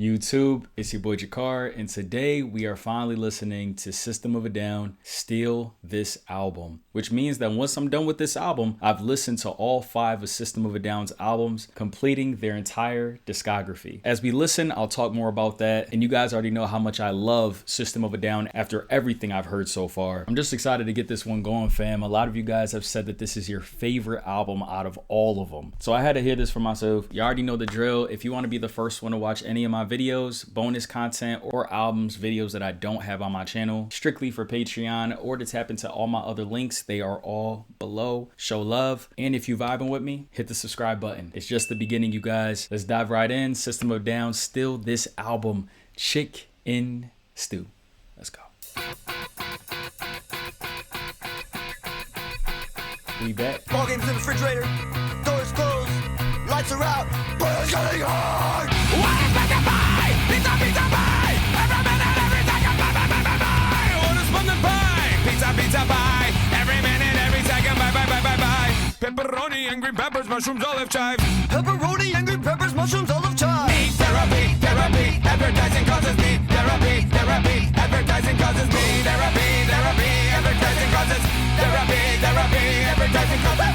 YouTube? It's your boy Kickr, and today we are finally listening to System of a Down, Steal This Album, which means that once I'm done with this album, I've listened to all 5 of System of a Down's albums, completing their entire discography. As we listen, I'll talk more about that, and you guys already know how much I love System of a Down after everything I've heard so far. I'm just excited to get this one going, fam. A lot of you guys have said that this is your favorite album out of all of them, so I had to hear this for myself. You already know the drill. If you want to be the first one to watch any of my videos, bonus content, or albums, videos that I don't have on my channel, strictly for Patreon, or to tap into all my other links, they are all below. Show love, and if you vibing with me, hit the subscribe button. It's just the beginning, you guys. Let's dive right in. System of a Down, Steal This Album, Chic N Stu. Let's go. We back. Ball games in the refrigerator, doors closed, lights are out, but it's getting hard. What is meant to buy? Pizza, pizza, pie. Every minute, every second, buy, buy, buy, buy, buy. What is fun to buy? Pizza, pizza, pie. Every minute, every second, buy, buy, buy, buy, buy. Pepperoni and green peppers, mushrooms, olive chive. Pepperoni and green peppers, mushrooms, olive chive. Need therapy, therapy. Advertising causes me therapy, therapy. Advertising causes me therapy, therapy. Advertising causes therapy, therapy. Advertising causes.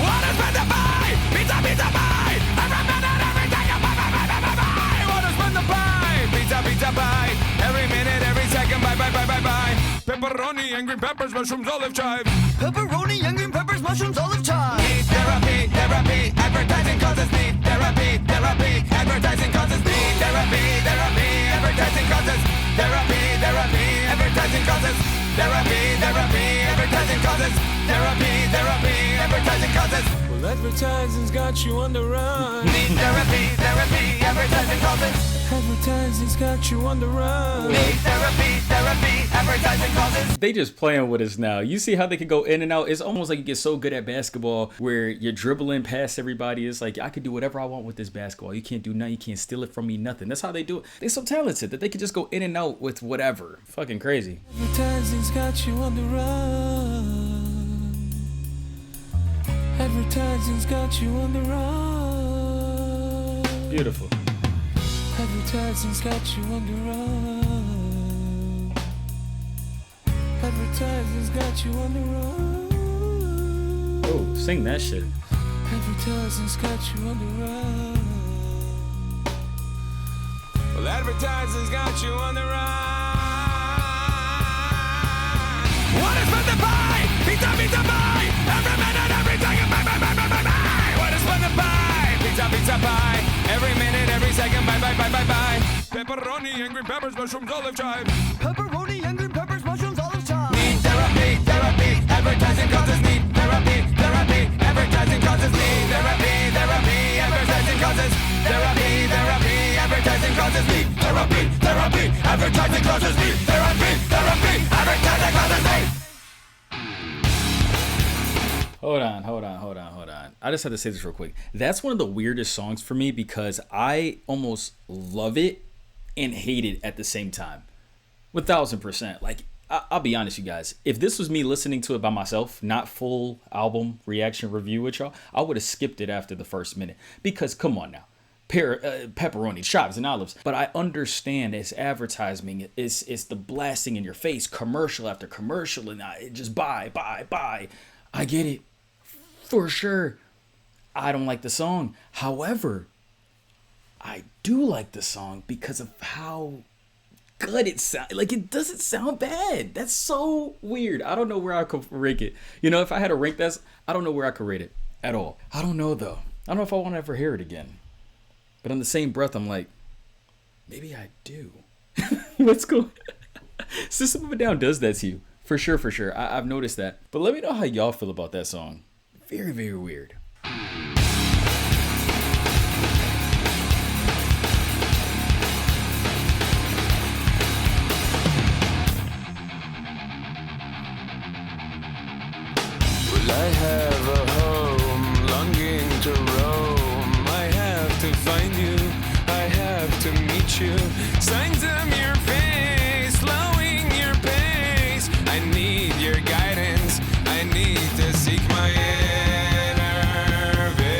What is meant to buy? Pizza, pizza, pie. Every minute, every second, buy, buy, buy, buy, buy, buy. What is meant to buy? Pizza, pizza, pie. Every minute, every second, buy, buy, buy, buy, buy. Pepperoni and green peppers, mushrooms, olive chive. Pepperoni and green peppers, mushrooms, olive chive. Need therapy, therapy. Advertising causes need therapy, therapy. Advertising causes need therapy, therapy. Advertising causes therapy, therapy. Advertising causes therapy, therapy. Advertising causes therapy, therapy. Advertising causes. Well, advertising's got you on the run. Need therapy, therapy. Advertising causes. Advertising's got you on the run. Need therapy, therapy. Advertising causes. They just playing with us now. You see how they can go in and out. It's almost like you get so good at basketball where you're dribbling past everybody. It's like, I could do whatever I want with this basketball. You can't do nothing. You can't steal it from me, nothing. That's how they do it. They're so talented that they can just go in and out with whatever. Fucking crazy. Advertising's got you on the run. Advertising's got you on the run. Beautiful. Advertising's got you on the run. Advertising's got you on the run. Oh, sing that shit. Advertising's got you on the run. Well, advertising's got you on the run. What is meant to buy? Pizza, pizza, buy. Every minute, every second, buy, buy, buy, buy, buy, buy. What is meant to buy? Pizza, pizza, buy. Every minute, every second, buy, buy, buy, buy, buy. Pepperoni and green peppers, mushrooms, olive chive. Pepperoni and green peppers, mushrooms, olive chive. Need therapy, therapy. Advertising causes need therapy, therapy. Advertising causes need therapy, therapy. Advertising causes therapy, therapy. Advertising causes need therapy, therapy. Advertising causes need therapy, therapy. Advertising causes need. Hold on. I just had to say this real quick. That's one of the weirdest songs for me because I almost love it and hate it at the same time. 1000%. Like, I'll be honest, you guys. If this was me listening to it by myself, not full album reaction review with y'all, I would have skipped it after the first minute. Because, come on now. Pepperoni, chives, and olives. But I understand it's advertising. It's the blasting in your face, commercial after commercial, and just buy. I get it. For sure. I don't like the song. However, I do like the song because of how good it sounds. Like, it doesn't sound bad. That's so weird. I don't know where I could rank it. You know, if I had to rank this, I don't know where I could rate it at all. I don't know, though. I don't know if I want to ever hear it again. But in the same breath, I'm like, maybe I do. Let's go. System of a Down does that to you. For sure. I've noticed that. But let me know how y'all feel about that song. Very, very weird. Well, I have a home, longing to roam. I have to find you, I have to meet you. Signs of your face, slowing your pace. I need your guidance, I need to seek my inner vision.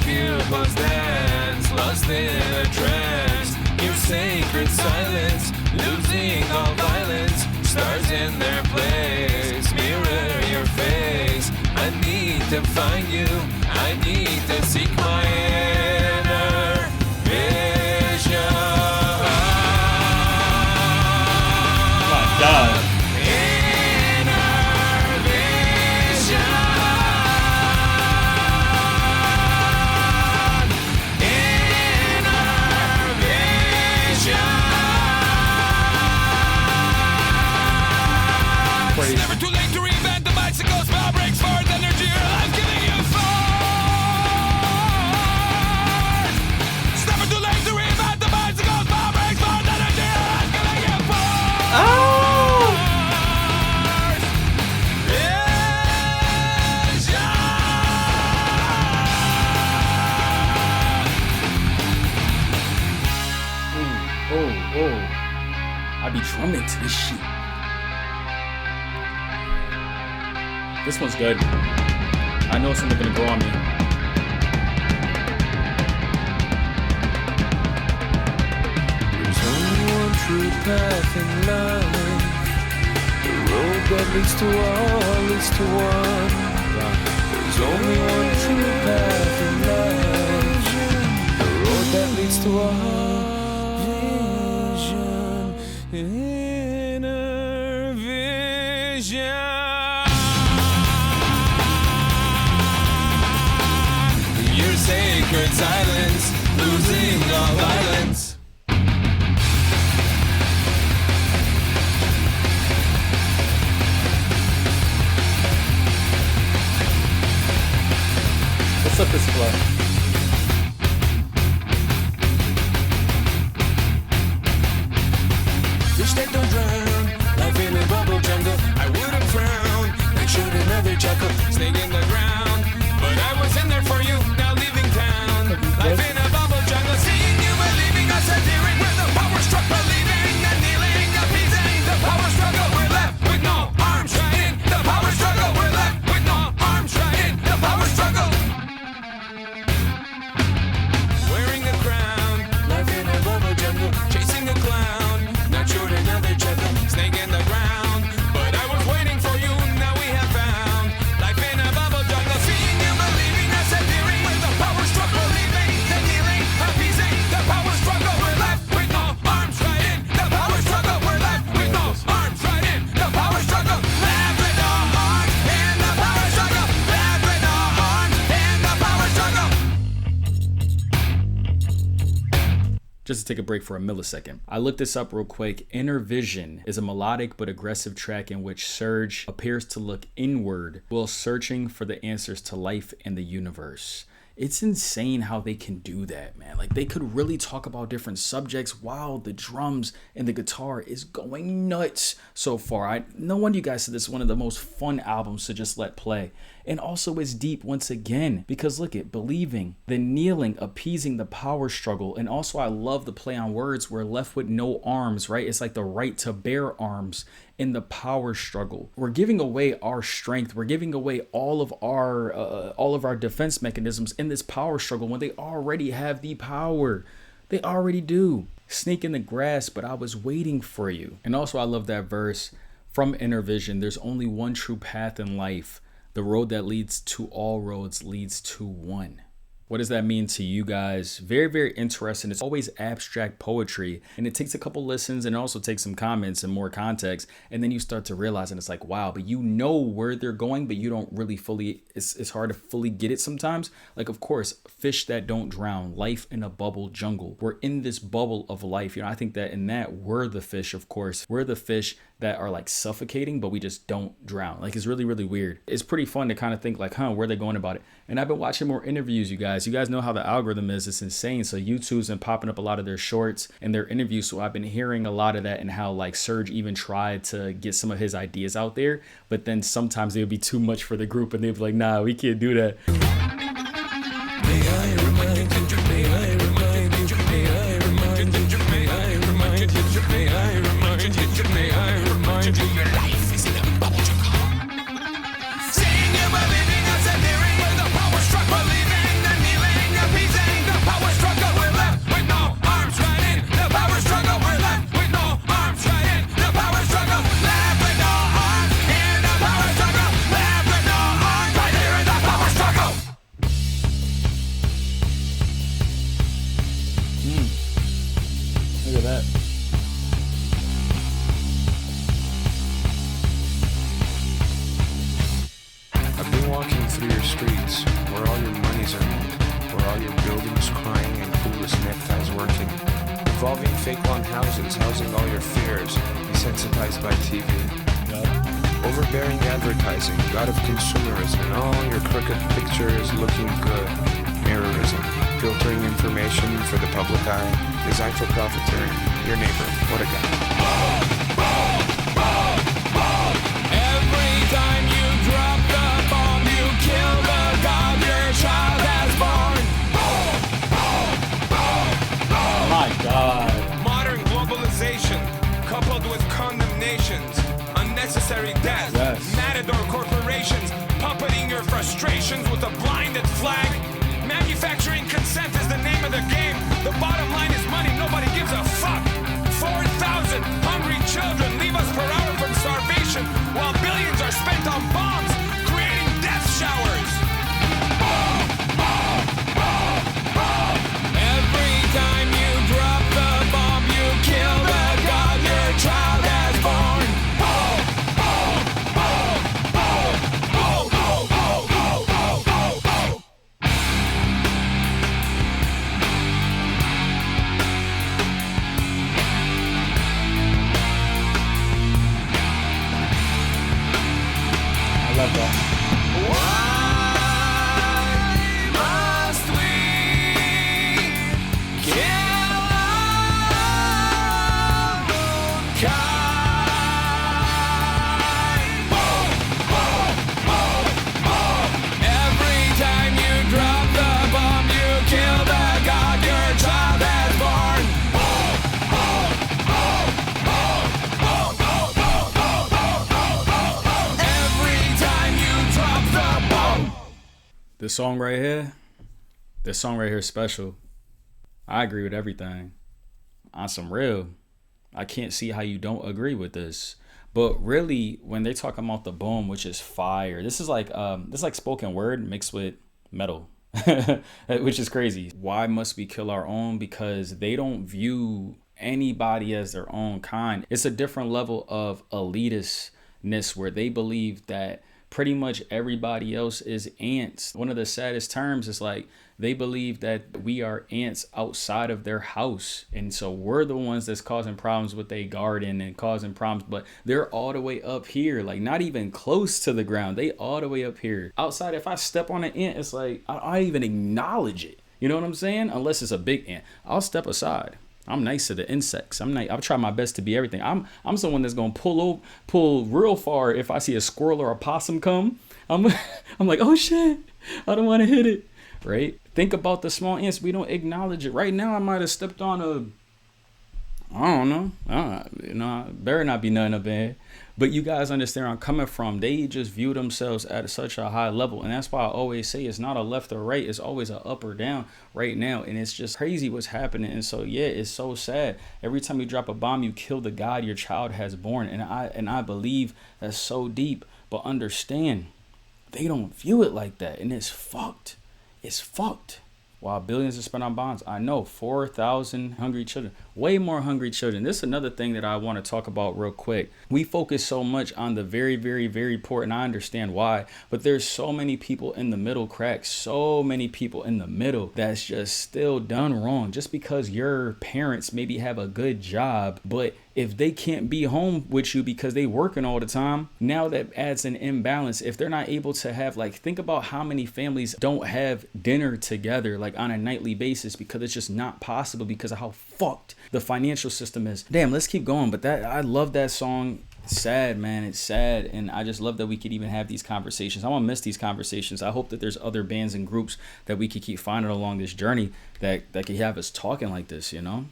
pupils dance, lost in a trance. Your sacred silence, losing all violence. Stars in their place, mirror your face. I need to find you, I need to seek my inner vision. My God. It's never too late to reinvent the bicycle. Spell breaks for the energy your life giving you force. It's never too late to reinvent the bicycle. Spell breaks for the energy your life giving you force. Oh! Oh. I be drumming to this shit. This one's good. I know someone's gonna grow on me. There's only one true path in life. The road that leads to all leads to one. There's only one true path in life. The road that leads to all. Inner vision. Your sacred silence, losing all violence. What's up this flow? Fish that don't drown, life in a bubble jungle. I wouldn't frown, I should another chuckle. Snake in the ground, but I was in there for you. Now leaving town, life in a bubble jungle. Seeing you and leaving us adhering with the power struck, believing and kneeling, appeasing the power struggle. We're left with no arms, trying the power struggle. We're left with no arms, trying the power struggle. Wearing a crown, life in a bubble jungle, chasing a clown. Not sure another chuckle, snake in the ground. But I was waiting for you, now we have found life in a bubble jungle. Seeing you, believing us, adhering with the power struggle. Believing, then kneeling, appeasing the power struggle. We're left with no arms, right in the power struggle. We're left with no arms, right in the power struggle. Left with no arms in the power struggle. Left with no arms in the power struggle. Just to take a break for a millisecond. I looked this up real quick. Inner Vision is a melodic but aggressive track in which Serge appears to look inward while searching for the answers to life and the universe. It's insane how they can do that, man. Like, they could really talk about different subjects while the drums and the guitar is going nuts so far. No wonder you guys said this is one of the most fun albums to just let play. And also it's deep once again, because look at believing, the kneeling, appeasing the power struggle. And also I love the play on words. We're left with no arms, right? It's like the right to bear arms in the power struggle. We're giving away our strength. We're giving away all of our defense mechanisms in this power struggle when they already have the power. They already do. Snake in the grass, but I was waiting for you. And also I love that verse from Inner Vision. There's only one true path in life. The road that leads to all roads leads to one. What does that mean to you guys? Very, very interesting. It's always abstract poetry, and it takes a couple listens and also takes some comments and more context. And then you start to realize, and it's like, wow, but you know where they're going, but you don't really fully, it's hard to fully get it sometimes. Like, of course, fish that don't drown, life in a bubble jungle. We're in this bubble of life. You know, I think that in that we're the fish, of course. We're the fish that are like suffocating, but we just don't drown. Like, it's really, really weird. It's pretty fun to kind of think like, where are they going about it? And I've been watching more interviews, you guys. You guys know how the algorithm is. It's insane. So YouTube's been popping up a lot of their shorts and their interviews. So I've been hearing a lot of that, and how like Serge even tried to get some of his ideas out there, but then sometimes it would be too much for the group and they'd be like, nah, we can't do that. fake long houses housing all your fears, desensitized by TV. Overbearing advertising, god of consumerism, and all your crooked pictures looking good. Mirrorism, filtering information for the public eye, designed for profiteering. Your neighbor, what a guy. Every time you drop the bomb, you kill the god your child has born. My God. Modern globalization, coupled with condemnations, unnecessary death, matador corporations, puppeting your frustrations with a blinded flag. Manufacturing consent is the name of the game. The bottom line is money, nobody gives a fuck. 4,000 hungry children leave us per hour from starvation, while billions are spent on bombs, creating death showers. Every time you drop the bomb, you kill the god your child has born. I love that. Why must we kill mankind? Every time you drop the bomb, you kill the god your child has born. Every time you drop the bomb. This song right here is special. I agree with everything. On some real, I can't see how you don't agree with this. But really, when they talk about the boom, which is fire, this is like spoken word mixed with metal, which is crazy. Why must we kill our own? Because they don't view anybody as their own kind. It's a different level of elitistness where they believe that pretty much everybody else is ants. One of the saddest terms is like they believe that we are ants outside of their house, and so we're the ones that's causing problems with their garden and causing problems, but they're all the way up here, like not even close to the ground. They all the way up here outside. If I step on an ant, it's like I even acknowledge it, you know what I'm saying? Unless it's a big ant, I'll step aside. I'm nice to the insects. I'll try my best to be everything. I'm someone that's gonna pull real far if I see a squirrel or a possum come. I'm like, oh shit, I don't want to hit it. Right? Think about the small ants. We don't acknowledge it. Right now, I might have stepped on I don't know. Better not be nothing up in. But you guys understand where I'm coming from. They just view themselves at such a high level. And that's why I always say it's not a left or right. It's always a up or down right now. And it's just crazy what's happening. And so, yeah, it's so sad. Every time you drop a bomb, you kill the God your child has born. And I believe that's so deep. But understand, they don't view it like that. And it's fucked. It's fucked. While billions are spent on bonds, I know 4,000 hungry children, way more hungry children. This is another thing that I want to talk about real quick. We focus so much on the very, very, very poor, and I understand why, but there's so many people in the middle cracks, so many people in the middle that's just still done wrong just because your parents maybe have a good job, but if they can't be home with you because they working all the time, now that adds an imbalance. If they're not able to have, like, think about how many families don't have dinner together, like on a nightly basis, because it's just not possible because of how fucked the financial system is. Damn, let's keep going. But I love that song. It's sad, man. It's sad. And I just love that we could even have these conversations. I'm gonna miss these conversations. I hope that there's other bands and groups that we could keep finding along this journey that could have us talking like this, you know?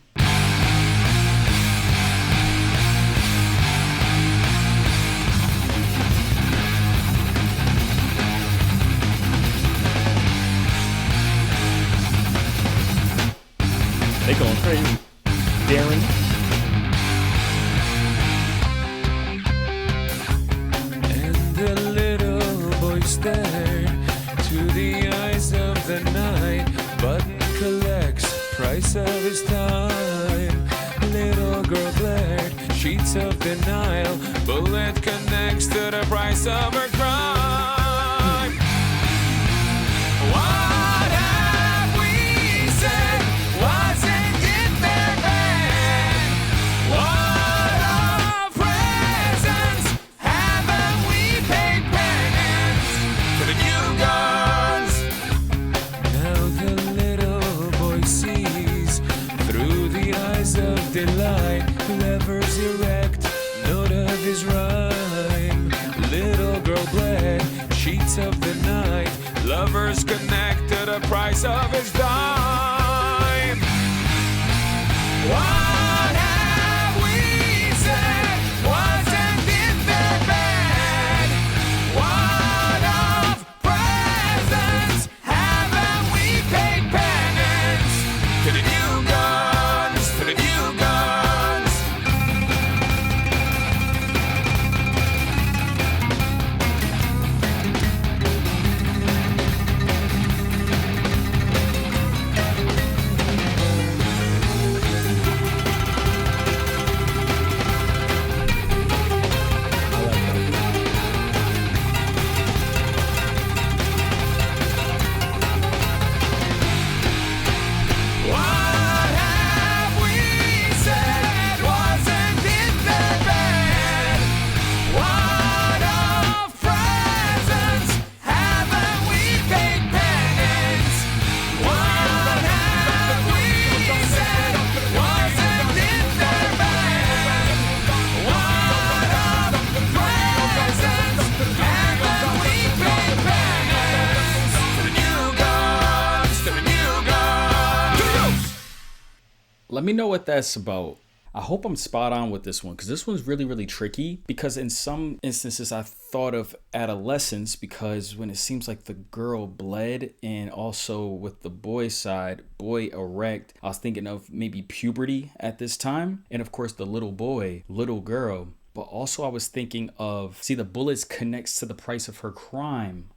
They going crazy. Darren. And the little boy stared to the eyes of the night. Button collects price of his time. Little girl glared, sheets of denial. Bullet connects to the price of her crime. What have we said? Wasn't it their best? delight. Levers erect, note of his rhyme. Little girl bled, sheets of the night. Lovers connect to the price of his dime. What have we said? Wasn't it their bed? What of presents haven't we paid penance? To the new guns, to the new guns. What have we said? Wasn't it their bed? What of presents haven't we paid penance? What have we said? Wasn't it their bed? What of presents haven't we paid penance? To the new guns, to the new guns. Let me know what that's about. I hope I'm spot on with this one because this one's really, really tricky because in some instances I thought of adolescence because when it seems like the girl bled and also with the boy side, boy erect, I was thinking of maybe puberty at this time. And of course the little boy, little girl. But also I was thinking of, see, the bullets connects to the price of her crime.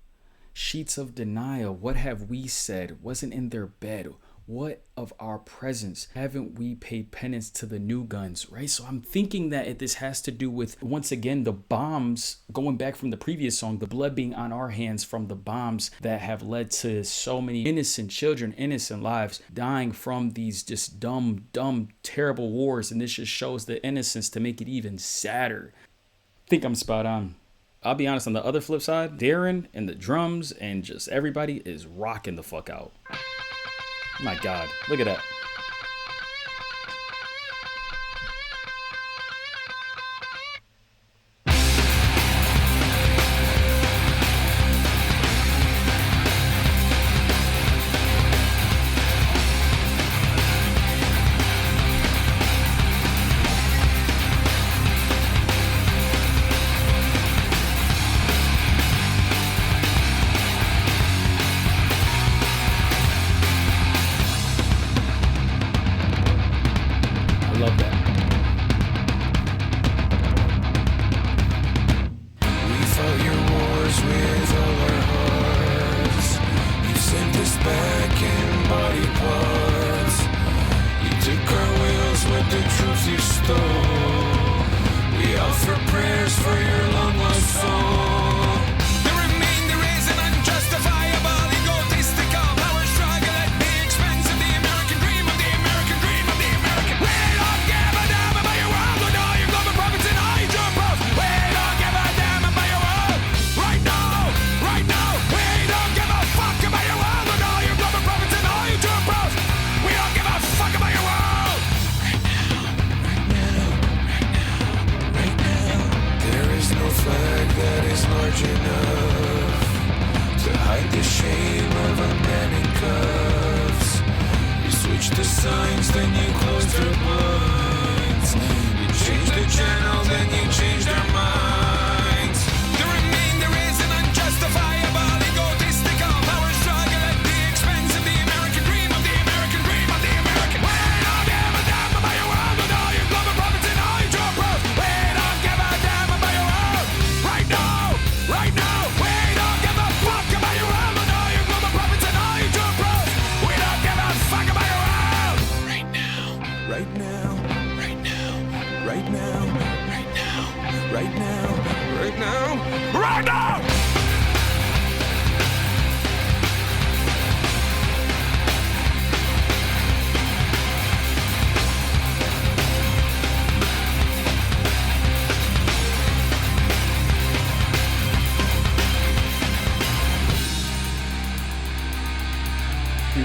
Sheets of denial, what have we said? Wasn't in their bed. What of our presence haven't we paid penance to the new guns, right? So I'm thinking that this has to do with, once again, the bombs, going back from the previous song, the blood being on our hands from the bombs that have led to so many innocent children, innocent lives dying from these just dumb, terrible wars. And this just shows the innocence to make it even sadder. I think I'm spot on. I'll be honest, on the other flip side, Darren and the drums and just everybody is rocking the fuck out. My God, look at that.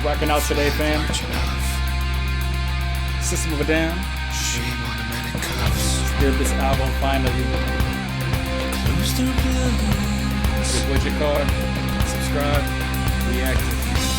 Rocking out today, fam. System of a Down, Shame on the man in cuffs. Hear this album finally. Close their blinds. What you call it? Subscribe. React.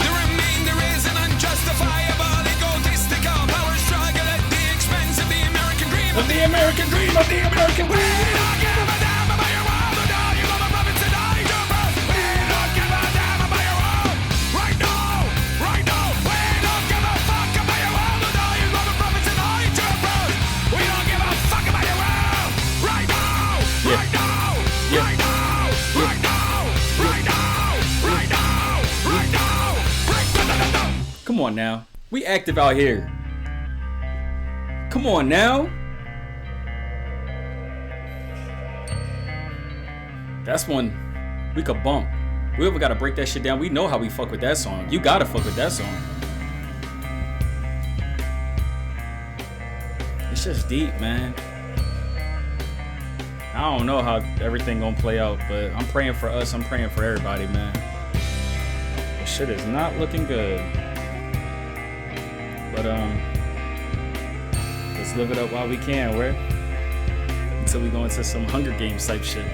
The remainder is an unjustifiable egotistical power struggle at the expense of the American dream. Of the American dream, of the American We dream. don't give a damn about your world or all you love prophets and all your birth. We don't give a damn about your world. Right now, right now. We don't give a fuck about your world or all you love prophets and all your birth. We don't give a fuck about your world. Right now, right now, right now, right now, right now, right now, right now, right now. Come on now. We active out here. Come on now. That's one we could bump. We ever gotta break that shit down. We know how we fuck with that song. You gotta fuck with that song. It's just deep, man. I don't know how everything gonna play out, but I'm praying for us. I'm praying for everybody, man. This shit is not looking good. But let's live it up while we can, right? Until we go into some Hunger Games type shit.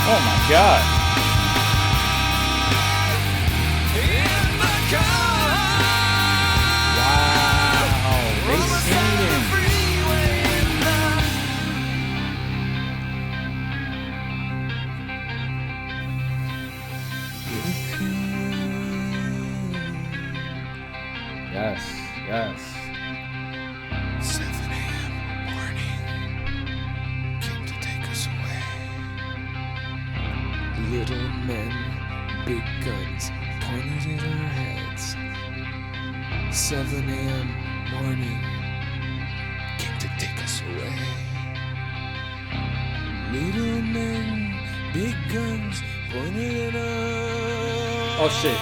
Oh my God. Wow, they singing. Yes, yes. 7 a.m. morning came to take us away. Little men, big guns pointed at our heads. 7 a.m. morning came to take us away. Little men, big guns pointed at us. Oh shit.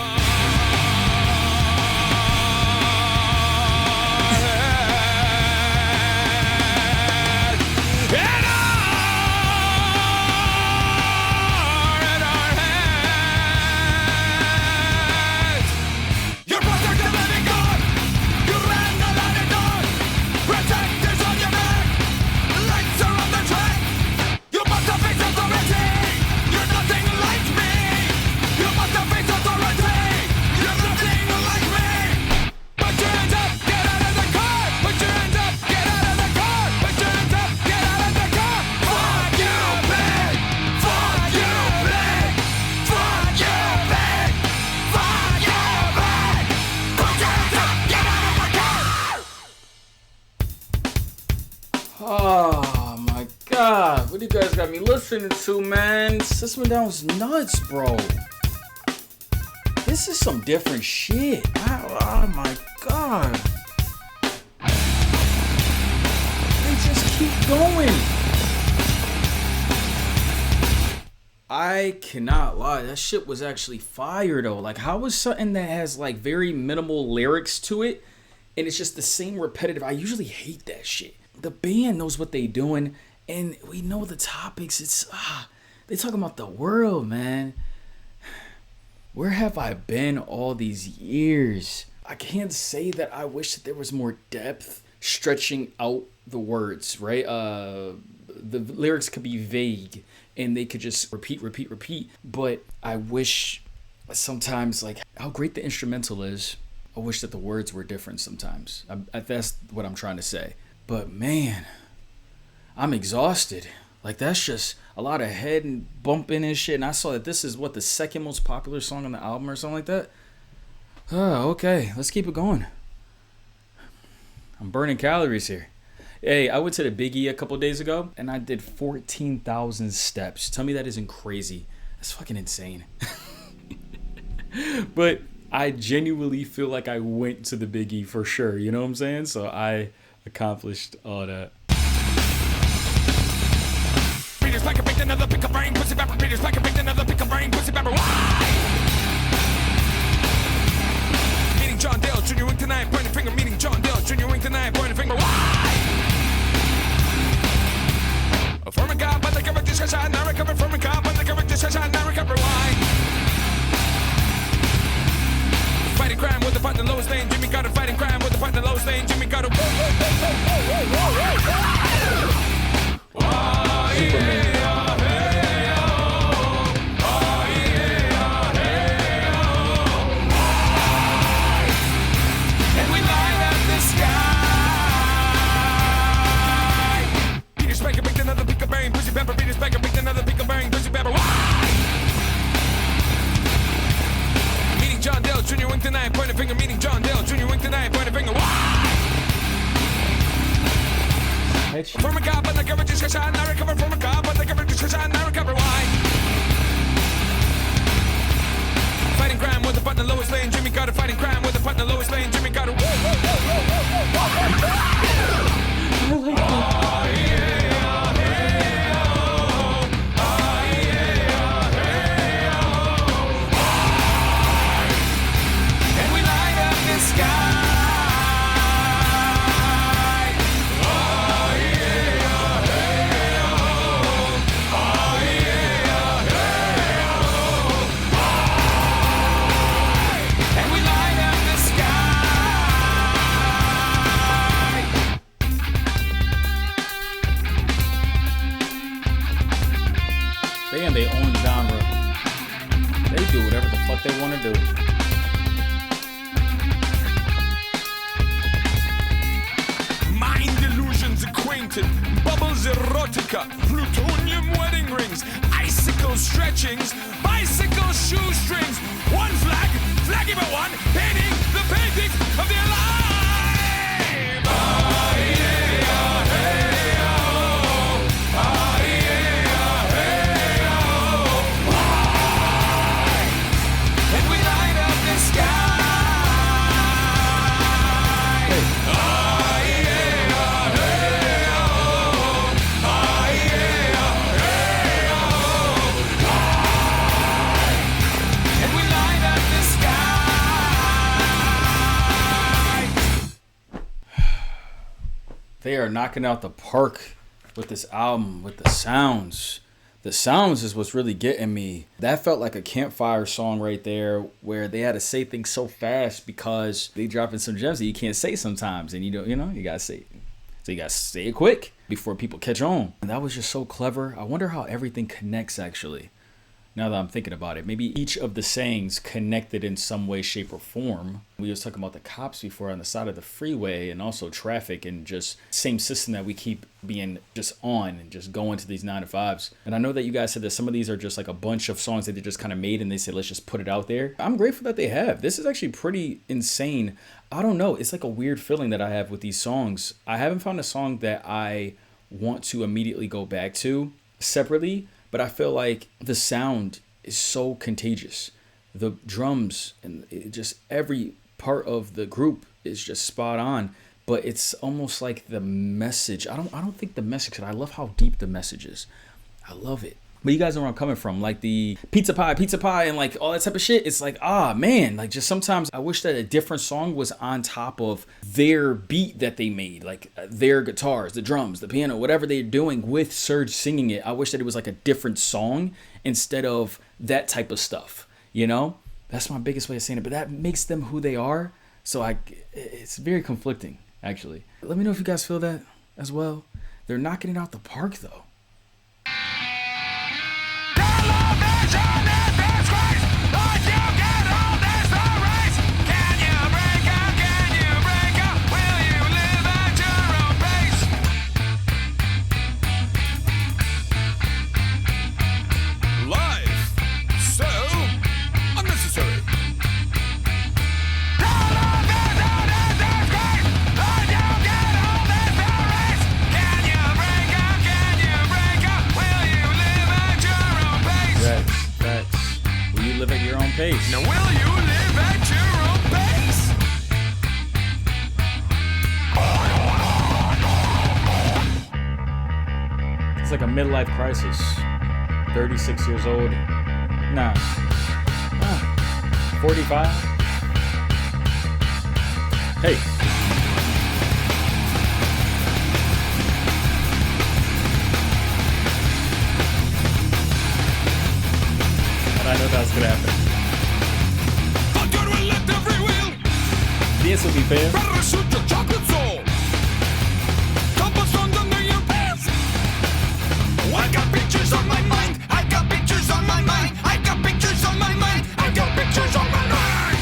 Oh my God, what do you guys got me listening to, man? This one down was nuts, bro. This is some different shit. Oh my god. They just keep going. I cannot lie. That shit was actually fire though. Like, how is something that has like very minimal lyrics to it and it's just the same repetitive? I usually hate that shit. The band knows what they doing and we know the topics. It's they talking about the world, man. Where have I been all these years? I can't say that I wish that there was more depth stretching out the words, right? The lyrics could be vague and they could just repeat. But I wish sometimes, like, how great the instrumental is. I wish that the words were different sometimes. That's what I'm trying to say. But man, I'm exhausted. Like, that's just a lot of head and bumping and shit. And I saw that this is, the second most popular song on the album or something like that. Oh, okay. Let's keep it going. I'm burning calories here. Hey, I went to the Big E a couple days ago, and I did 14,000 steps. Tell me that isn't crazy. That's fucking insane. But I genuinely feel like I went to the Big E for sure. You know what I'm saying? So I accomplished all that. Peter's like a big another pick a brain pussy pepper. Peter's like a big another pick a brain pussy pepper. Why? Meeting John Dale Jr. Wink tonight, pointing finger. Meeting John Dale Jr. Wink tonight, pointing finger. Why? From a god, but the cover discussion, I recover from a god, but the cover discussion, I recover. Why? Fighting crime with the partner lowest lane. Jimmy got a fighting crime with the partner lowest lane. Jimmy got a. And we light up the sky. Peter Spiker picked another pick of brain, pussy pepper. Peter Spiker picked another pick of brain, pussy pepper. Why? Meeting John Dale Jr. Wink tonight, point a finger. Meeting John Dale Jr. Wink tonight, point a finger. Why? From a god, but the cover discussion, I recover from a god, but the cover discussion, I recover. Why? Fighting crime with the partner lowest lane. Jimmy got a fighting crime with the partner lowest lane. Jimmy got a. And we light up the sky. They own genre. They do whatever the fuck they want to do. Mind illusions acquainted, bubbles erotica, plutonium wedding rings, icicle stretchings, bicycle shoestrings. One flag, flaggy but one, painting the paintings of their lives. They are knocking out the park with this album, with the sounds. The sounds is what's really getting me. That felt like a campfire song right there where they had to say things so fast because they dropping some gems that you can't say sometimes. And you gotta say it. So you gotta say it quick before people catch on. And that was just so clever. I wonder how everything connects actually. Now that I'm thinking about it, maybe each of the sayings connected in some way, shape, or form. We was talking about the cops before on the side of the freeway and also traffic and just same system that we keep being just on and just going to these 9 to 5s. And I know that you guys said that some of these are just like a bunch of songs that they just kind of made and they said, let's just put it out there. I'm grateful that they have. This is actually pretty insane. I don't know. It's like a weird feeling that I have with these songs. I haven't found a song that I want to immediately go back to separately. But I feel like the sound is so contagious. the drums and just every part of the group is just spot on. But it's almost like the message. I don't think the message. I love how deep the message is. I love it. But you guys know where I'm coming from, like the pizza pie, and like all that type of shit. It's like, man, like just sometimes I wish that a different song was on top of their beat that they made, like their guitars, the drums, the piano, whatever they're doing with Serge singing it. I wish that it was like a different song instead of that type of stuff, you know? That's my biggest way of saying it, but that makes them who they are. So it's very conflicting, actually. Let me know if you guys feel that as well. They're knocking it out the park, though. Pace. Now will you live at your own pace? It's like a midlife crisis. 36 years old. Nah. 45. Hey. And I know that's gonna happen. The answer will be fair. Parachute your chocolate soul. Couple stones under your pants. I got pictures on my mind. I got pictures on my mind. I got pictures on my mind. I got pictures on my mind.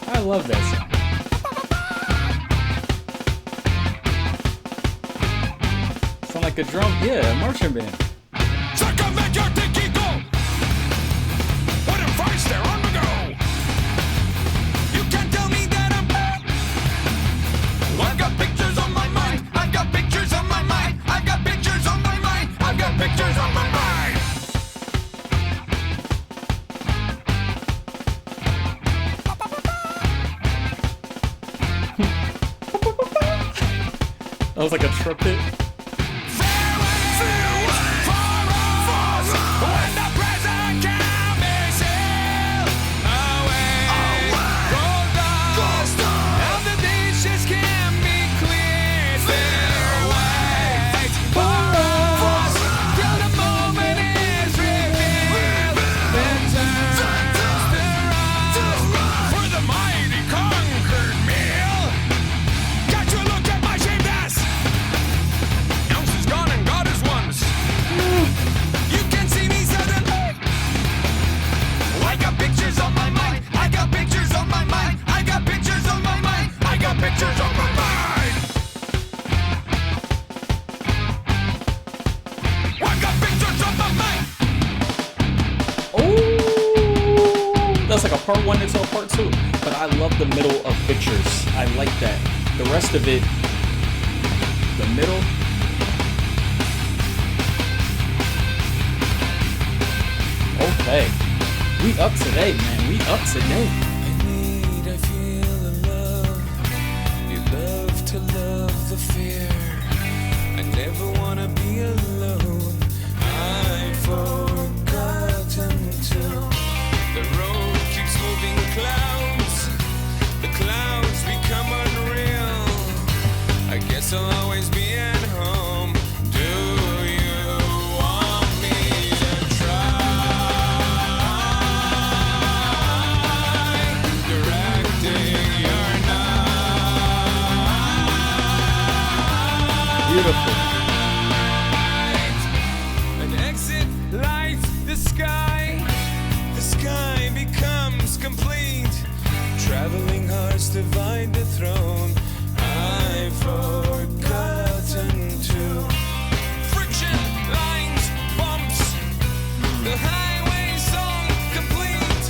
I love that song. Sound like a drum, yeah, a marching band. Circumvent your dick ego. What advice there on the go? You can't tell me that I'm bad. I've got pictures on my mind. I've got pictures on my mind. I've got pictures on my mind. I've got pictures on my mind. That was like a trumpet. That's like a part one into a part two, but I love the middle of pictures. I like that. The rest of it, the middle. Okay, we up today, man. We up today. I feel the love. You love to love the fear. I never wanna be alone. I've forgotten to. The road keeps moving clouds. The clouds become unreal. I guess I'll always be at home. Do you want me to try directing your night? Beautiful. An exit lights the sky. The sky becomes complete. Traveling hearts divide the throne. I've forgotten to. Friction, lines, bumps. The highway song complete.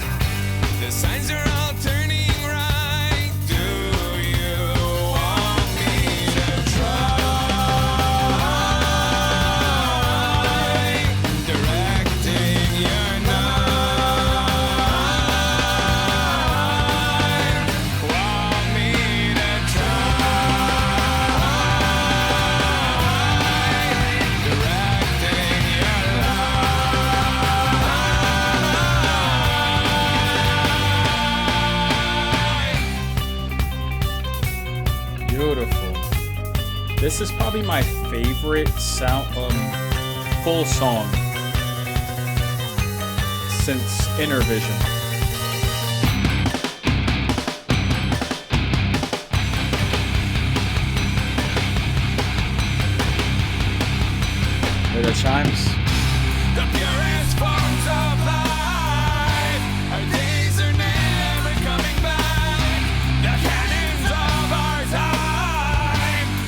The signs are all turning right. Do you want me to try? This is probably my favorite full song since Intervision. Hear the chimes? The purest forms of life. Our days are never coming back. The cannons of our time.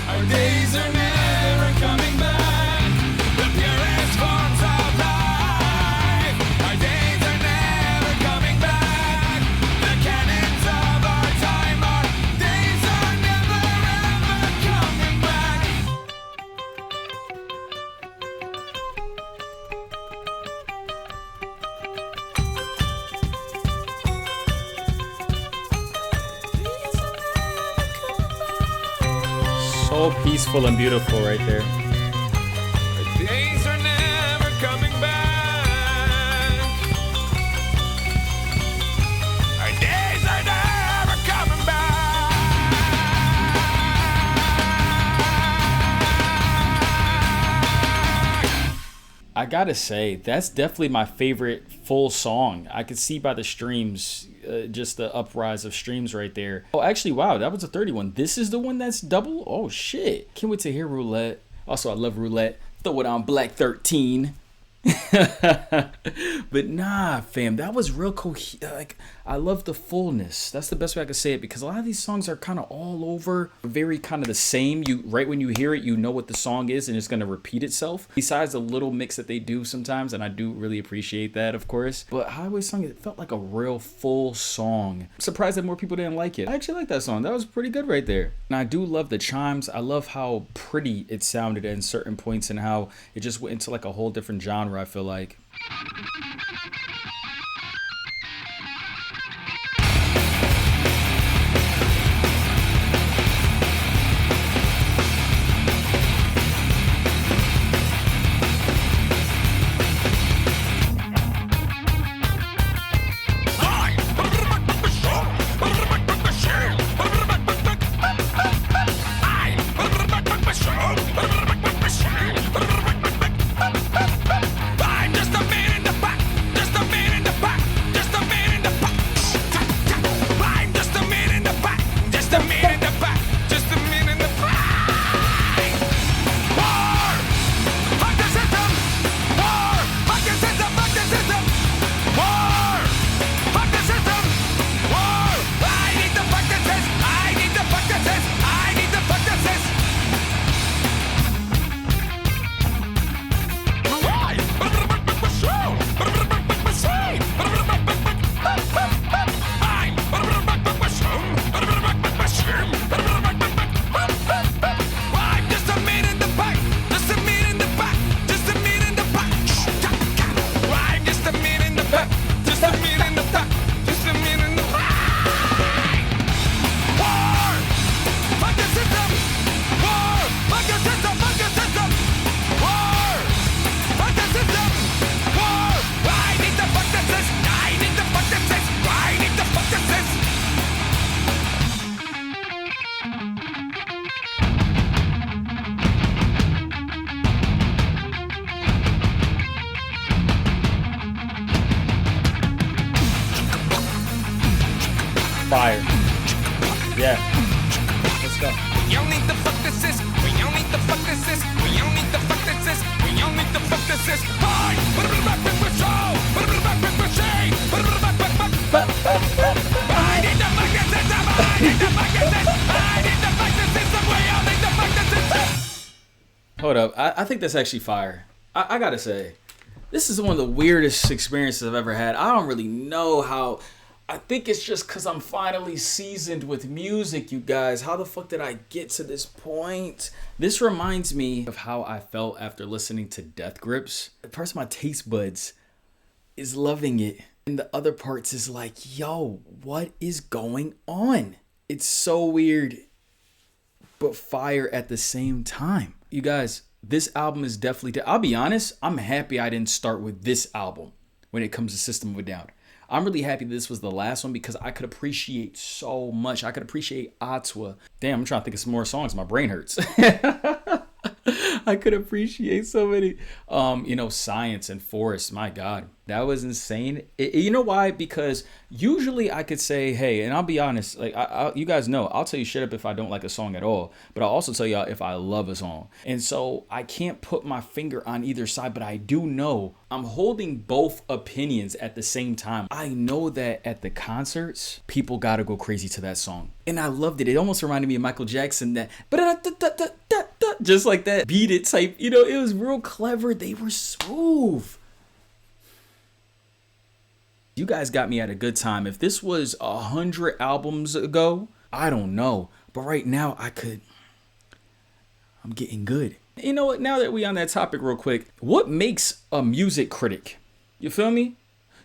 Our days are never coming back. The purest forms of life. Our days are never coming back. The cannons of our time. Our days are never ever coming back. So peaceful and beautiful right there. Our days are never coming back. Our days are never coming back. I gotta say, that's definitely my favorite full song. I could see by the streams, just the uprise of streams right there. Oh, actually, wow, that was a 31. This is the one that's double? Oh, shit. Can't wait to hear Roulette. Also, I love Roulette. Throw it on Black 13. But nah, fam, that was real cool. Like, I love the fullness. That's the best way I could say it, because a lot of these songs are kind of all over, very kind of the same. You right when you hear it, you know what the song is, and it's gonna repeat itself. Besides the little mix that they do sometimes, and I do really appreciate that, of course. But Highway Song, it felt like a real full song. I'm surprised that more people didn't like it. I actually like that song. That was pretty good right there. And I do love the chimes. I love how pretty it sounded at certain points, and how it just went into like a whole different genre, I feel like. I'm just a man in the back. Fire. Yeah. Let's go. We don't need the fuck this is. We don't need the fuck this is. We don't need the fuck this is. We don't need the fuck this is. Hi. Put it back with show. Put it back with Shay. Put it back. I need the fuck this is. I need the fuck this is. I need the fuck this is. We all need the fuck this is. Hold up. I think that's actually fire. I gotta say, this is one of the weirdest experiences I've ever had. I don't really know how. I think it's just because I'm finally seasoned with music, you guys. How the fuck did I get to this point? This reminds me of how I felt after listening to Death Grips. The parts of my taste buds is loving it. And the other parts is like, yo, what is going on? It's so weird, but fire at the same time. You guys, this album is definitely... I'll be honest, I'm happy I didn't start with this album when it comes to System of a Down. I'm really happy this was the last one because I could appreciate so much. I could appreciate Atwood. Damn, I'm trying to think of some more songs. My brain hurts. I could appreciate so many. Science and Forest. My God, that was insane. You know why? Because usually I could say, hey, and I'll be honest, like you guys know, I'll tell you shit up if I don't like a song at all, but I'll also tell y'all if I love a song. And so I can't put my finger on either side, but I do know I'm holding both opinions at the same time. I know that at the concerts, people gotta go crazy to that song. And I loved it. It almost reminded me of Michael Jackson, that just like that beat it type, it was real clever. They were smooth. You guys got me at a good time. If this was 100 albums ago, I don't know. But right now I'm getting good. You know what? Now that we on that topic real quick, what makes a music critic? You feel me?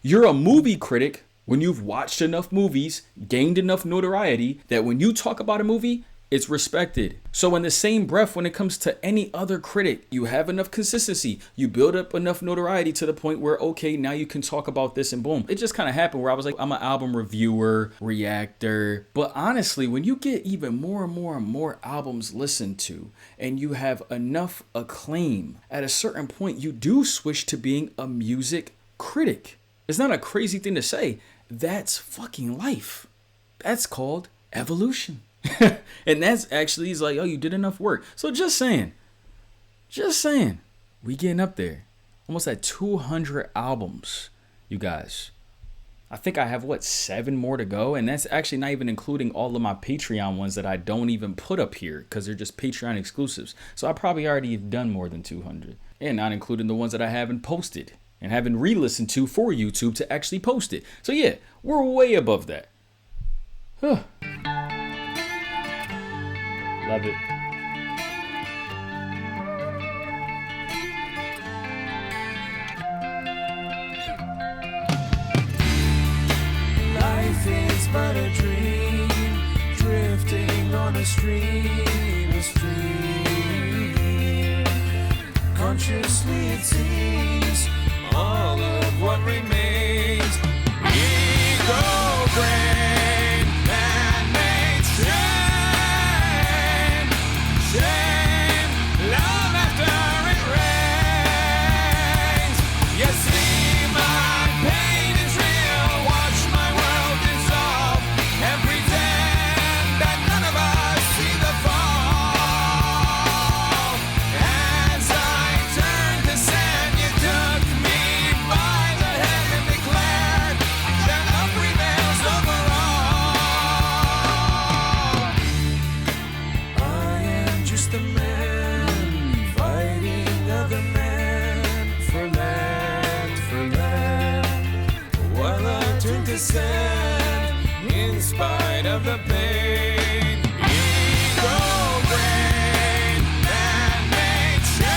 You're a movie critic when you've watched enough movies, gained enough notoriety, that when you talk about a movie, it's respected. So in the same breath, when it comes to any other critic, you have enough consistency, you build up enough notoriety to the point where, okay, now you can talk about this, and boom. It just kind of happened where I was like, I'm an album reviewer, reactor. But honestly, when you get even more and more and more albums listened to, and you have enough acclaim, at a certain point, you do switch to being a music critic. It's not a crazy thing to say. That's fucking life. That's called evolution. And that's actually, he's like, oh, you did enough work. So just saying, we getting up there. Almost at 200 albums, you guys. I think I have, 7 more to go? And that's actually not even including all of my Patreon ones that I don't even put up here because they're just Patreon exclusives. So I probably already have done more than 200. And not including the ones that I haven't posted and haven't re-listened to for YouTube to actually post it. So yeah, we're way above that. Huh. Love it. Life is but a dream, drifting on a stream. Consciously it seems all of what remains. Ego brain, man-made shame, love after it rains. You see my pain is real, watch my world dissolve, and pretend that none of us see the fall. As I turned to sand, you took me by the hand and declared that love prevails over all. I am just a man fighting other men for land, while I turn to sand in spite of the pain. Ego brain, man-made shame,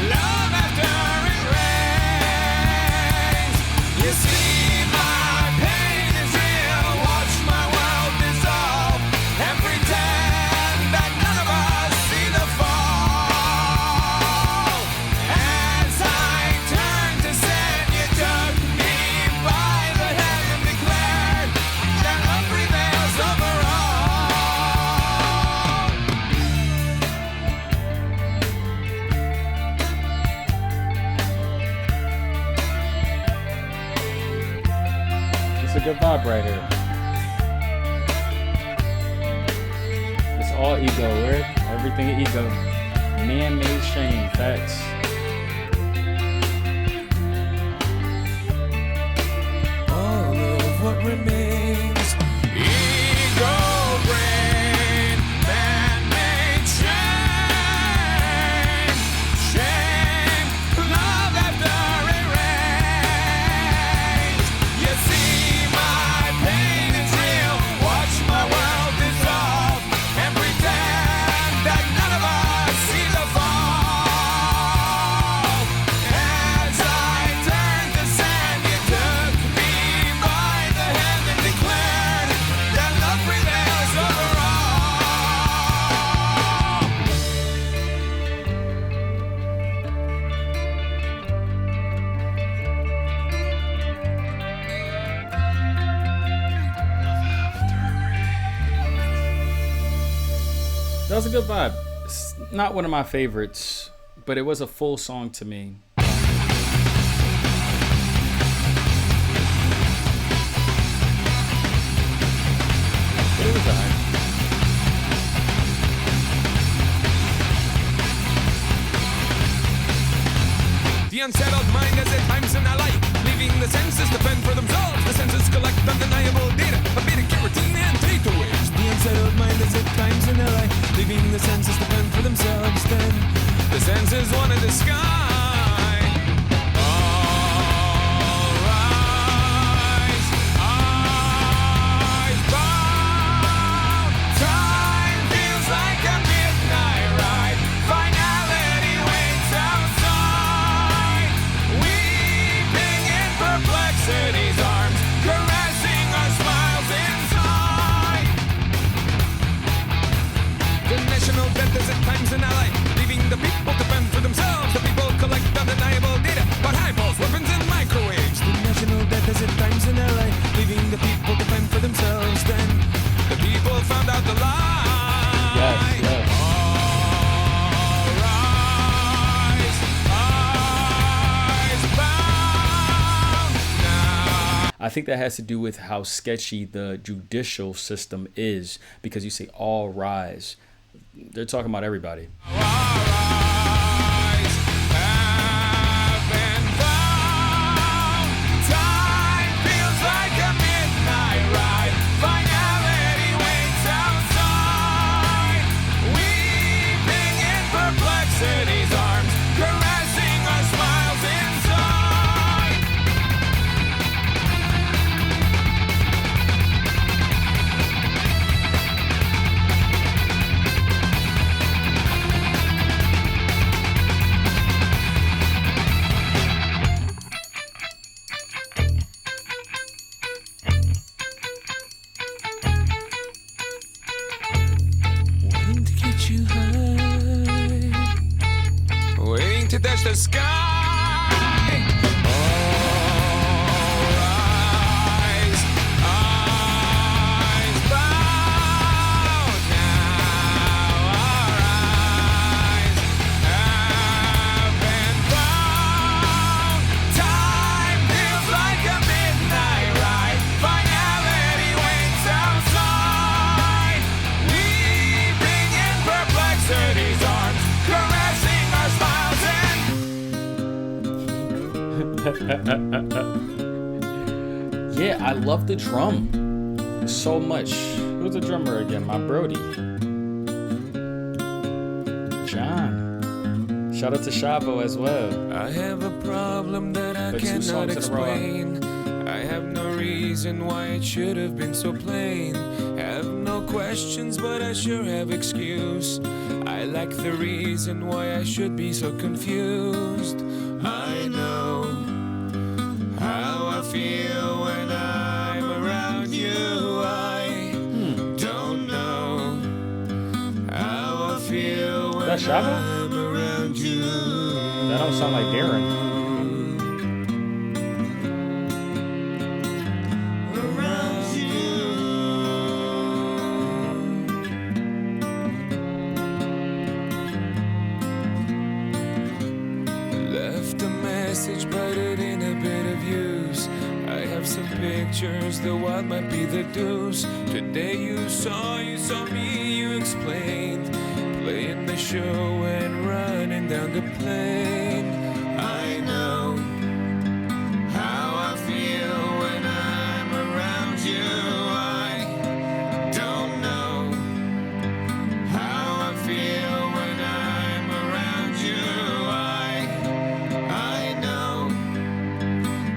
love after it rains. You see my pain is real, watch my world dissolve, and pretend that none of us see the fall. As I turned to sand, you took me by the hand and declared that love prevails over It's a good vibe right here. It's all ego, right? Everything ego. Man-made shame, facts. all of what remains. Ego brain, man-made shame, love after it rains. You see my pain is real, watch my world dissolve, and pretend that none of us see the fall. As I turned to sand, you took me by the hand and That was a good vibe. It's not one of my favorites, but it was a full song to me. But it was alright. The unsettled mind is at times in a light, leaving the senses to fend for themselves. The senses collect undeniable data, a bit of carotene and Thetawaves. The unsettled mind is at times in a light, leaving the senses to fend for themselves. Then the senses want to sky. All rise, eyes bound. Time feels like a midnight ride. Finality waits outside. Weeping in perplexity's arms, caressing our smiles inside. The national debt is at times in our life, leaving the people to fend for themselves. The people collect undeniable data about highballs, weapons, and microwaves. The national debt is at times in our life, leaving the people to fend for themselves. Then the people found out the lie. Yes, yes. All rise, eyes bound now. I think that has to do with how sketchy the judicial system is, because you say all rise. They're talking about everybody. Our eyes have been found. Time feels like a midnight ride. Finality waits outside. Weeping in perplexity's arms, caressing our smiles inside. Waiting to get you high, waiting to touch the sky. All rise, eyes bound now. Our eyes have been found. Time feels like a midnight ride. Finality waits outside. Weeping in perplexity's arms, caressing our smiles and Yeah, I love the drum so much. Who's the drummer again? My Brody. John. Shout out to Shavo as well. I have a problem that I But two cannot songs in a row. explain. I have no reason why it should have been so plain. Have no questions, but I sure have excuse. I lack the reason why I should be so confused. I know how I feel when I'm around you. I don't know how I feel when That Shavo? I'm around you. That don't sound like Darren. Around you. Left a message, but it ain't a bit of use. I have some pictures, the wild might be the deuce. Today you saw me, you explained. Playing the show and running down the plane. I know how I feel when I'm around you. I don't know how I feel when I'm around you. I know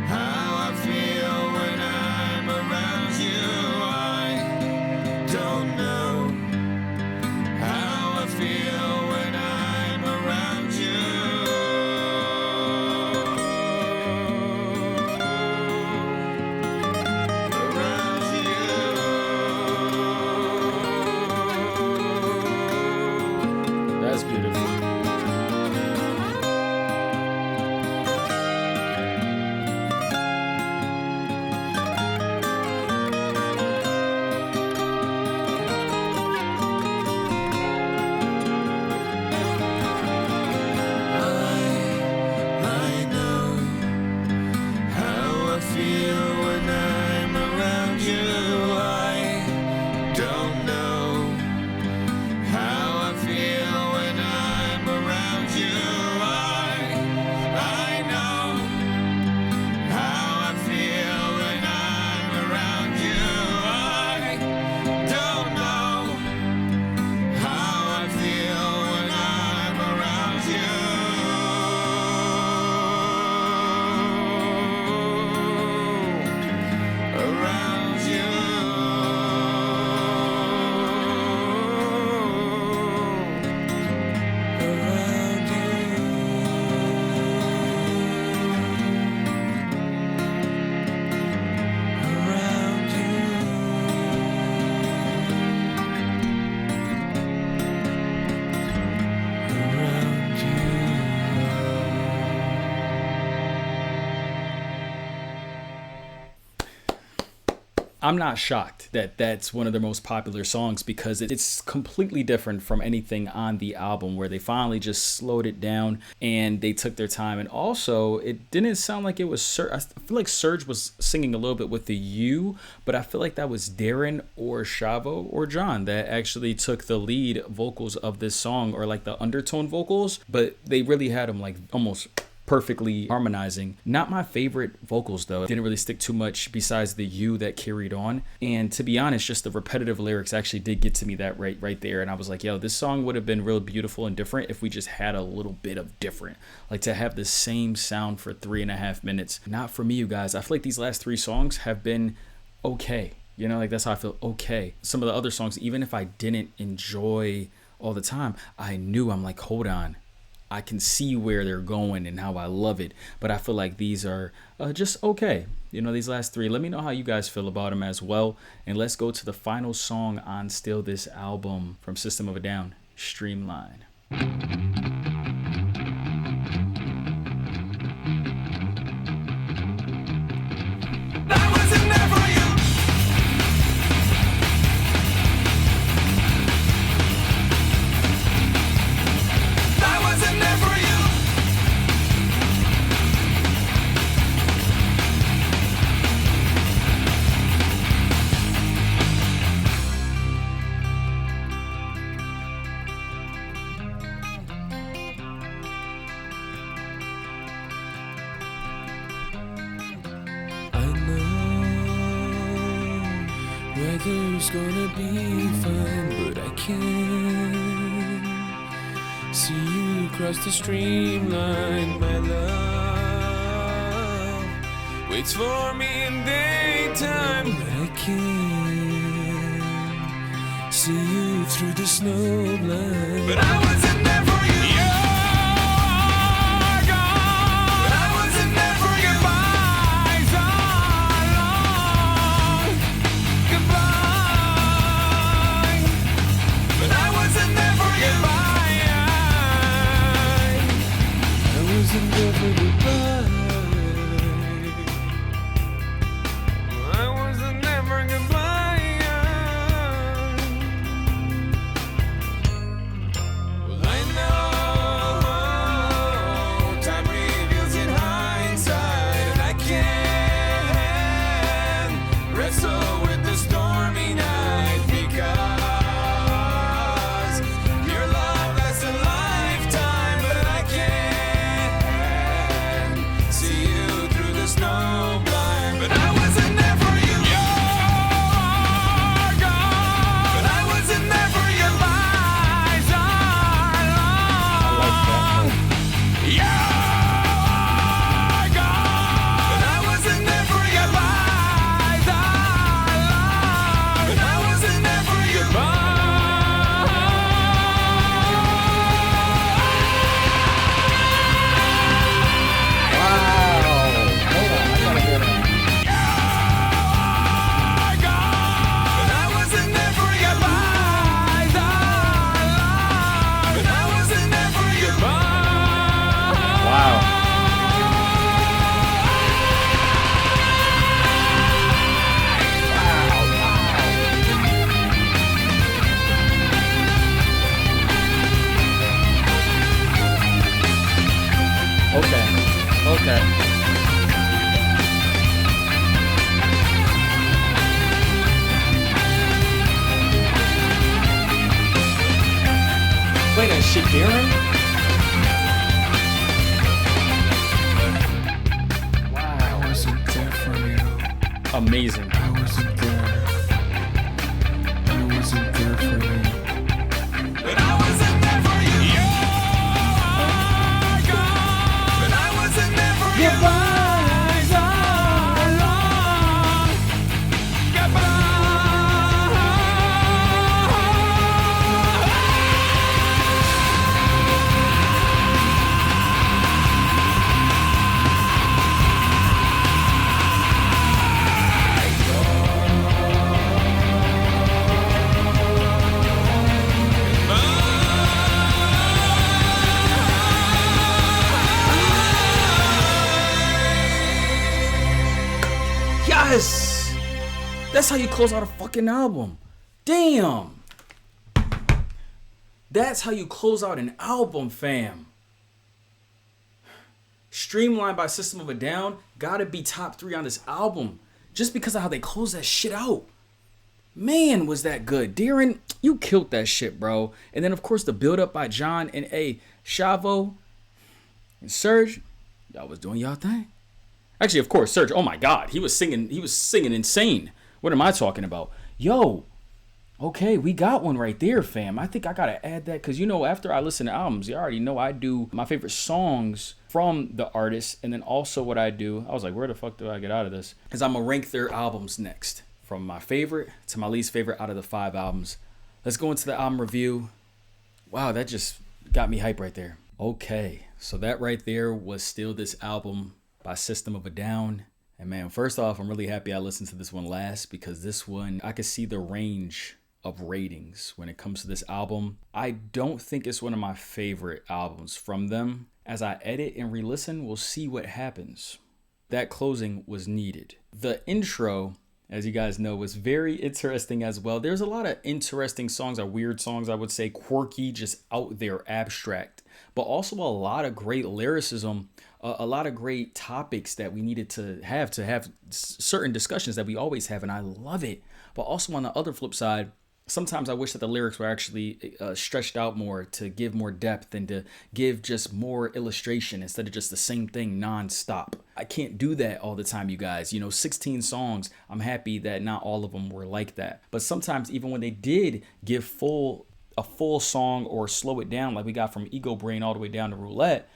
how I feel when I'm around you. I don't know how I feel when I'm around you. I'm not shocked that that's one of their most popular songs because it's completely different from anything on the album, where they finally just slowed it down and they took their time. And also, it didn't sound like it was Serge. I feel like Serge was singing a little bit with the U, but I feel like that was Darren or Shavo or John that actually took the lead vocals of this song, or like the undertone vocals, but they really had them like almost perfectly harmonizing. Not my favorite vocals though. Didn't really stick too much besides the U that carried on. And to be honest, just the repetitive lyrics actually did get to me that right there. And I was like, yo, this song would have been real beautiful and different if we just had a little bit of different. Like to have the same sound for 3.5 minutes. Not for me, you guys. I feel like these last 3 songs have been okay. You know, like that's how I feel. Okay. Some of the other songs, even if I didn't enjoy all the time, I knew, I'm like, hold on. I can see where they're going and how I love it. But I feel like these are just okay. You know, these last 3. Let me know how you guys feel about them as well. And let's go to the final song on Still This album from System of a Down, Streamline. That wasn't never you. Weather's gonna be fine, but I can't see you cross the streamline. My love waits for me in daytime, but I can't see you through the snow blind. But I wasn't there for you. You're gone. But I wasn't there for you. Goodbyes are long. Goodbye. But I wasn't there for you. Goodbye. I wasn't there for goodbye. I wasn't there for goodbye. Well, I know time reveals in hindsight, and I can't wrestle with the stormy night because your love lasts a lifetime, but I can't see you through the snow blind. But I wasn't there for you. You're gone. But I wasn't there for your lies are long. You're gone. But I wasn't there for your lies are long. But I wasn't there for your But I wasn't there for your lies are long. But I wasn't there for your Wow. Okay. Play that shit, Darren. I wasn't there for you. Amazing. I wasn't there. I wasn't there for you. But I wasn't there for you. You're gone. But I wasn't there for you. Goodbyes are long. Goodbye. That's how you close out a fucking album. Damn. That's how you close out an album, fam. Streamlined by System of a Down gotta be top 3 on this album. Just because of how they close that shit out. Man, was that good. Darren, you killed that shit, bro. And then, of course, the build-up by John and Chavo and Serge. Y'all was doing y'all thing. Actually, of course, Serge. Oh, my God. He was singing insane. What am I talking about? Yo, okay, we got one right there, fam. I think I got to add that because, after I listen to albums, you already know I do my favorite songs from the artist. And then also what I do, I was like, where the fuck do I get out of this? Because I'm going to rank their albums next. From my favorite to my least favorite out of the 5 albums. Let's go into the album review. Wow, that just got me hype right there. Okay, so that right there was Still This Album by System of a Down. And man, first off, I'm really happy I listened to this one last because this one, I could see the range of ratings when it comes to this album. I don't think it's one of my favorite albums from them. As I edit and re-listen, we'll see what happens. That closing was needed. The intro, as you guys know, was very interesting as well. There's a lot of interesting songs, or weird songs, I would say, quirky, just out there, abstract, but also a lot of great lyricism, a lot of great topics that we needed to have certain discussions that we always have, and I love it. But also on the other flip side, sometimes I wish that the lyrics were actually stretched out more to give more depth and to give just more illustration instead of just the same thing nonstop. I can't do that all the time, you guys. 16 songs. I'm happy that not all of them were like that. But sometimes even when they did give a full song or slow it down, like we got from Ego Brain all the way down to Roulette,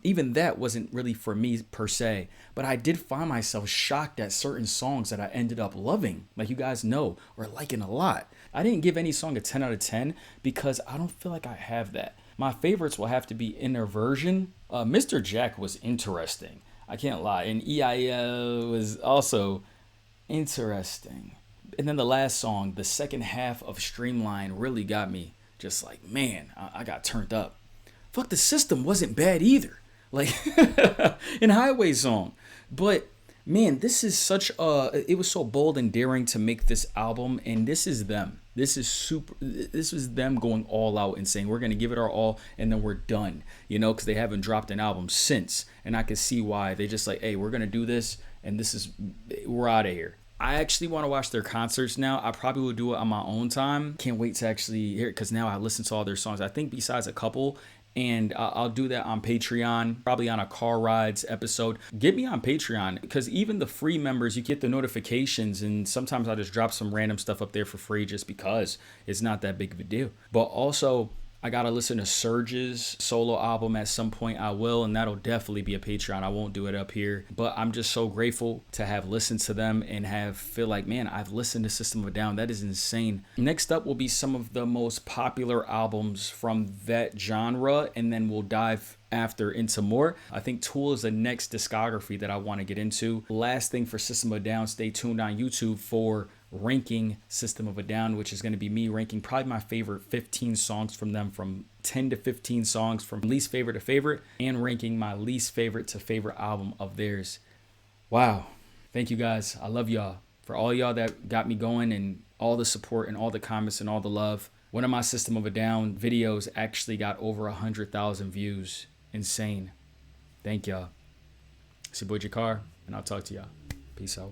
even that wasn't really for me per se. But I did find myself shocked at certain songs that I ended up loving, like you guys know, or liking a lot. I didn't give any song a 10 out of 10 because I don't feel like I have that. My favorites will have to be Innerversion. Mr. Jack was interesting. I can't lie. And EIL was also interesting. And then the last song, the second half of Streamline, really got me just like, man, I got turned up. Fuck, the system wasn't bad either. Like, in Highway Song. But man, this is it was so bold and daring to make this album, and this is them. This is them going all out and saying, we're going to give it our all, and then we're done, because they haven't dropped an album since, and I can see why. They just like, hey, we're going to do this, and we're out of here. I actually want to watch their concerts now. I probably will do it on my own time. Can't wait to actually hear it, because now I listen to all their songs. I think besides a couple, and I'll do that on Patreon, probably on a Car Rides episode. Get me on Patreon, because even the free members, you get the notifications, and sometimes I just drop some random stuff up there for free just because it's not that big of a deal. But also, I gotta listen to Surge's solo album at some point. I will, and that'll definitely be a Patreon. I won't do it up here, but I'm just so grateful to have listened to them and feel like, man, I've listened to System of a Down. That is insane. Next up will be some of the most popular albums from that genre, and then we'll dive after into more. I think Tool is the next discography that I want to get into. Last thing for System of a Down, stay tuned on YouTube for ranking System of a Down, which is going to be me ranking probably my favorite 15 songs from them, from 10 to 15 songs from least favorite to favorite, and ranking my least favorite to favorite album of theirs. Wow. Thank you guys. I love y'all. For all y'all that got me going and all the support and all the comments and all the love. One of my System of a Down videos actually got over 100,000 views. Insane. Thank y'all. It's your boy Jakar, and I'll talk to y'all. Peace out.